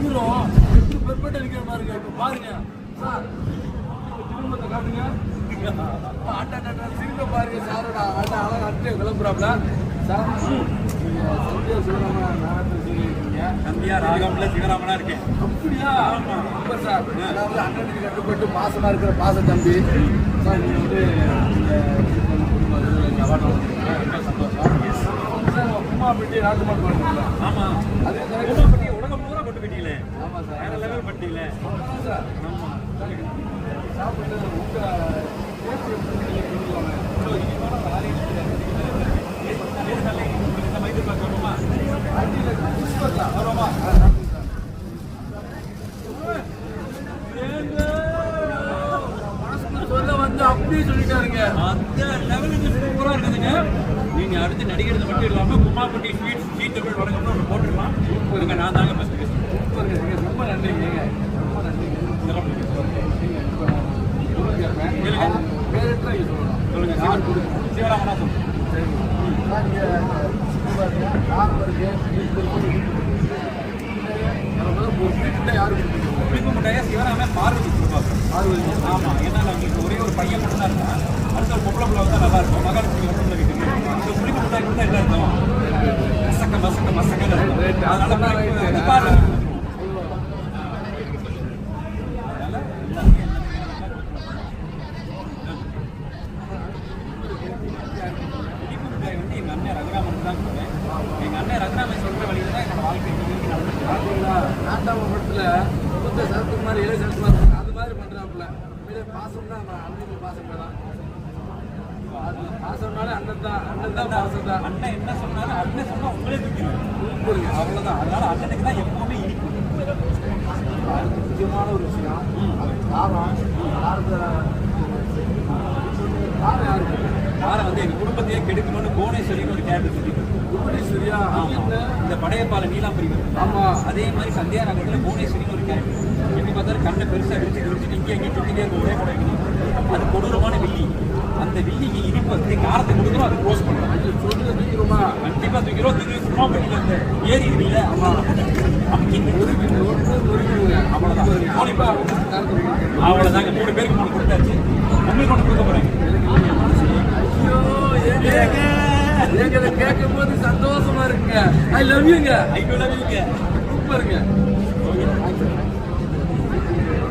Hero எப்படி பெர்ஃபெக்டா இருக்கிற பாருங்க. இப்ப பாருங்க சார், திரும்பத்தை காட்டுங்க. சிரிப்பை பாருங்க சாரோட அழகா அட்டை கிளம்புறாப்ல சார். சந்தியா சிவராமனா நாகத்தில் சொல்லியிருக்கீங்க. சந்தியா ராகம்ல சிவராமனா இருக்கேன். அப்படியா? Super sir. அதாவது அண்ணனுக்கு கட்டுப்பட்டு பாசமா இருக்கிற பாச தம்பி சார். நீங்க வந்து அவார்டு சந்தோஷம் சார். உமா பெட்டி ராஜ்குமார் பண்ணுறீங்களா? ஆமா, அதே உமா பெட்டி உலகம் பூரா கொண்டு பெட்டியில. ஆமா சார், வேற லெவல் பெட்டியில சார். ஆமா, சாப்பிட்டு உங்க பேச்சு சொல்லுவாங்க. சொல்ல வந்து அப்படியே சொல்லிட்டாருங்க. அந்த லெவலுக்கு சூப்பரா இருக்குதுங்க. நீங்க அடுத்து நடிக்கிறது மட்டும் இல்லாம குமாப்பட்டி ஸ்வீட்ஸ் ஜி தமிழ் வழக்கம்னு ஒன்று போட்டுருக்கலாம். இங்க நான் தாங்க ஃபர்ஸ்ட் ரொம்ப நன்றிங்க. ரொம்ப நன்றிங்க. சொல்லுங்க. சிவராமனா சொல்லுங்க. புளிப்பு முட்டையா சிவராம பார்வதி கொடுப்பாங்க. ஆமா, ஏன்னா நம்மளுக்கு ஒரே ஒரு பையன் மட்டும் தான் இருக்கா. அடுத்த ஒரு பொம்பளை பிள்ளை வந்தா நல்லா இருக்கும். மகாலட்சுமி வந்து வைக்கணும். இந்த புளிப்பு முட்டாய் கொடுத்தா என்ன இருக்கும்? மசக்க மசக்க மசக்க. அதனால எங்க அண்ணன் ரகுராமன் தான் கொடுத்தேன். எங்க அண்ணன் ரகுராமன் சொல்ற வழியில தான் என்னோட வாழ்க்கை நாட்டாம படத்துல மூத்த சரத்குமார் இளைய சரத்குமார் அது மாதிரி பண்றாப்புல. பாசம்னா அண்ணன் பாசம் தான். பாசம்னாலே அண்ணன் தான். அண்ணன் தான் பாசம் தான். அண்ணன் என்ன சொன்னாலும் அண்ணன் சொன்னா உங்களே தூக்கிடுவேன். அவ்வளவுதான். அதனால அண்ணனுக்கு தான் எப்பவுமே இனிக்கும். முக்கியமான ஒரு விஷயம் காரை வந்து எங்க குடும்பத்தையே கெடுக்கணும்னு கோணேஸ்வரின்னு ஒரு கேரக்டர் சொல்லிட்டு புவனேஸ்வரியா? இந்த படையப்பால நீலாம்பரி வருது. ஆமா, அதே மாதிரி சந்தியா நகரத்துல புவனேஸ்வரின்னு ஒரு கேரக்டர். எப்படி பார்த்தாலும் கண்ணை பெருசா விரிச்சு இங்கே அங்கே சுத்திட்டே இருக்க ஒரே கூட வைக்கணும். அது கொடூரமான வில்லி. அந்த வில்லிக்கு இனிப்பு வந்து காரத்தை கொடுக்குறோம், அது க்ளோஸ் பண்ணுறோம். சொல்லுங்க, தூக்கிடுமா? கண்டிப்பா தூக்கிறோம். தூக்கி சும்மா பண்ணிட்டு அந்த ஏரி இருக்குல்ல, அவ்வளோதாங்க. 3 பேருக்கு 3 கொடுத்தாச்சு. உங்களுக்கு ஒன்று கொடுக்க போறேன். கேட்கும் போது சந்தோஷமா இருக்குங்க. ஐ லவ் யூங்க. ஐ லவ் யூங்க. சூப்பருங்க.